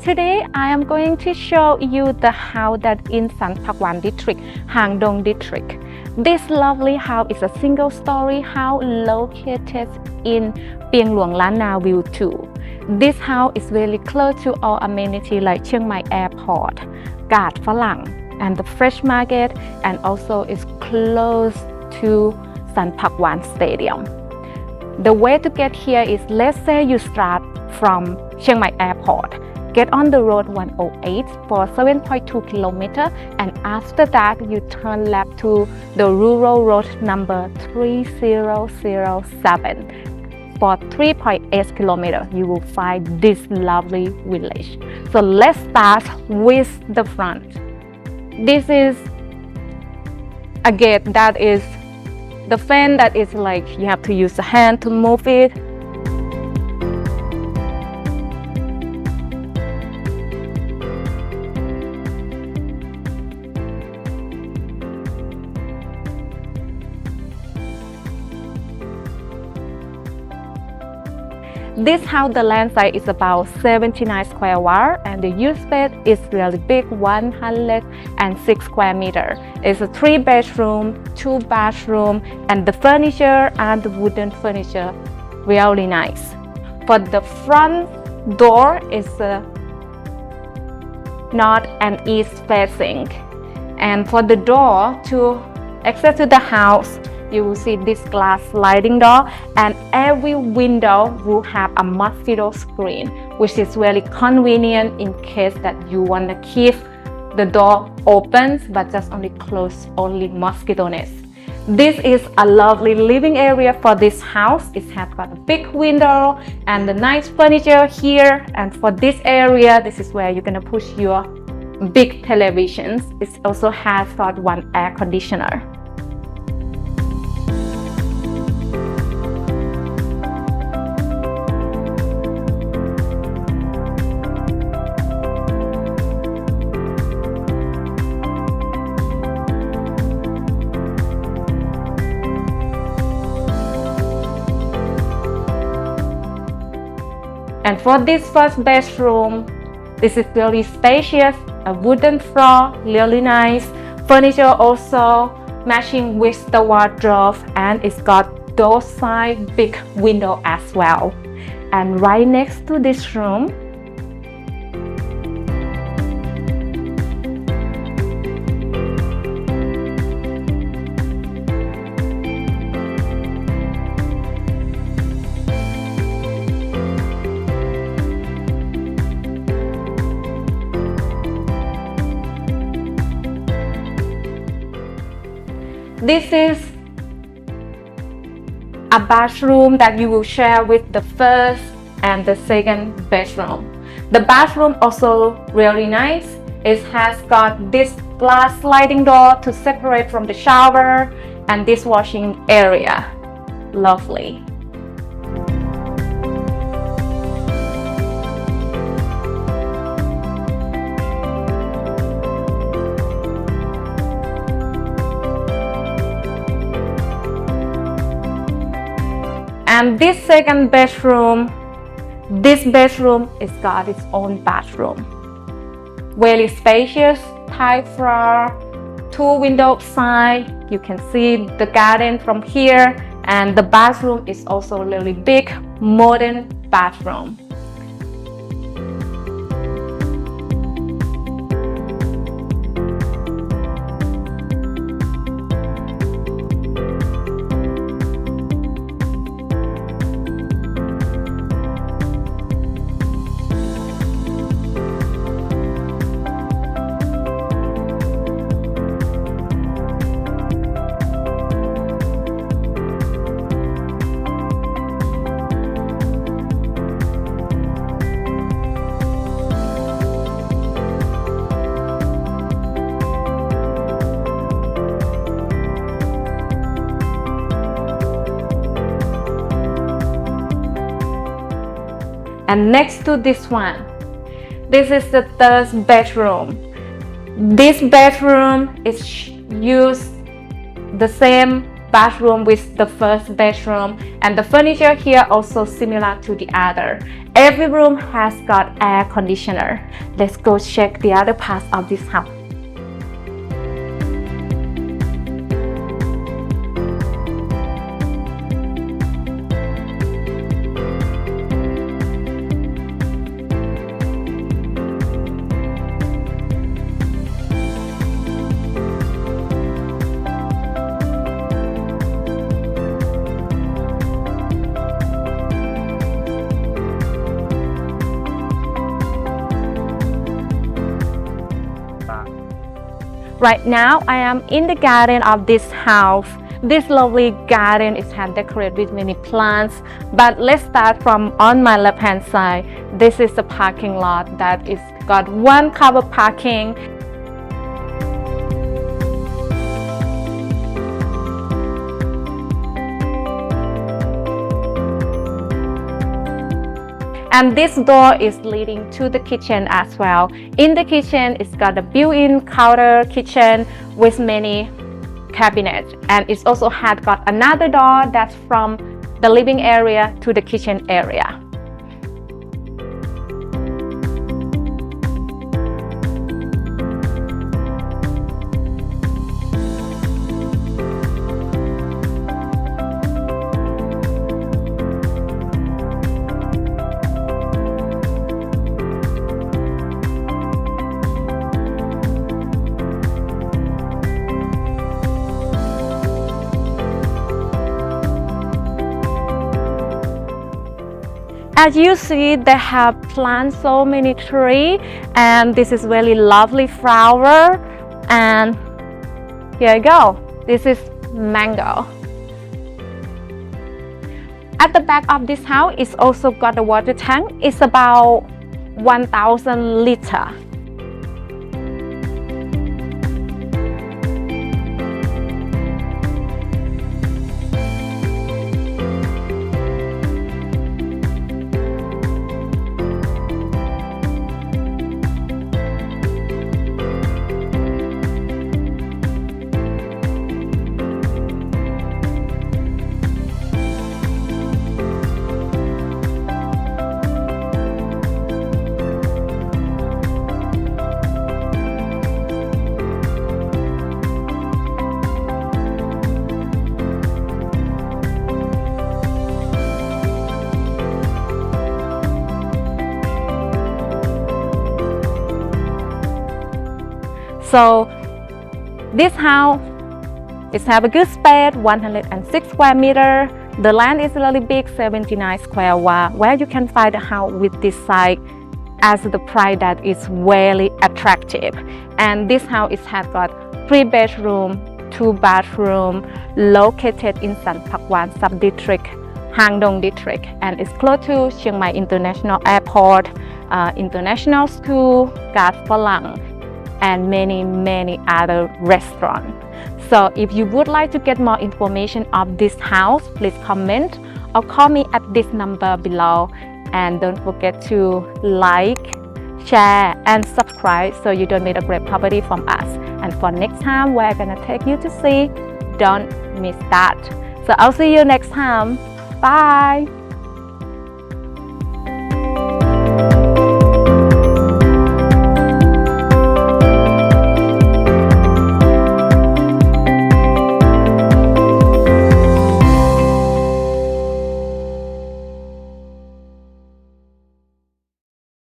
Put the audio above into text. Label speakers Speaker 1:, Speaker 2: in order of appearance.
Speaker 1: today I am going to show you the house that in San Phak Wan district, Hang Dong district. This lovely house is a single-story house located in Piang Luang Lanna Ville 2. This house is very close to all amenities like Chiang Mai airport, Kad Farang, and the fresh market, and also is close to San Phak Wan Stadium. The way to get here is, let's say you start from Chiang Mai airport, get on the road 108 for 7.2 kilometers, and after that you turn left to the rural road number 3007. For 3.8 kilometers, you will find this lovely village. So let's start with the front. This is a gate that is the fence that is like you have to use the hand to move it. This house, the land size is about 79 square wah, and the use space is really big, 106 square meters. It's a 3-bedroom, 2-bathroom, and the furniture and the wooden furniture really nice. For the front door is north and east facing, and for the door to access to the house, you will see this glass sliding door, and every window will have a mosquito screen, which is really convenient in case that you want to keep the door open but just only close only mosquito nest. This is a lovely living area for this house. It has got a big window and the nice furniture here, and for this area, this is where you're gonna push your big televisions. It also has got one air conditioner. And for this first bedroom, this is really spacious, a wooden floor, really nice. Furniture also matching with the wardrobe, and it's got those side big window as well. And right next to this room, this is a bathroom that you will share with the first and the second bedroom. The bathroom also really nice. It has got this glass sliding door to separate from the shower and this washing area. Lovely. And this second bedroom, this bedroom is got its own bathroom. Very spacious, high floor, 2 windows side. You can see the garden from here, and the bathroom is also really big, modern bathroom. And next to this one, this is the third bedroom. This bedroom is used the same bathroom with the first bedroom, and the furniture here also similar to the other. Every room has got air conditioner. Let's go check the other parts of this house. Right now, I am in the garden of this house. This lovely garden is hand decorated with many plants. But let's start from on my left hand side. This is the parking lot that is got one covered parking. And this door is leading to the kitchen as well. In the kitchen, it's got a built-in counter kitchen with many cabinets. And it's also had got another door that's from the living area to the kitchen area. As you see, they have planted so many trees, and this is really lovely flower. And here you go. This is mango. At the back of this house, it's also got a water tank. It's about 1,000 liters. So this house is have a good space, 106 square meter. The land is really big, 79 sq.wah, where you can find a house with this size as the price that is very attractive. And this house is have got 3 bedroom, 2 bathroom, located in San Phak Wan sub-district, Hang Dong district, and it's close to Chiang Mai International Airport, International School, Kad Farang, and many other restaurants. So if you would like to get more information of this house, please comment or call me at this number below. And don't forget to like, share, and subscribe so you don't miss a great property from us. And for next time, we're gonna take you to see. Don't miss that. So I'll see you next time. Bye.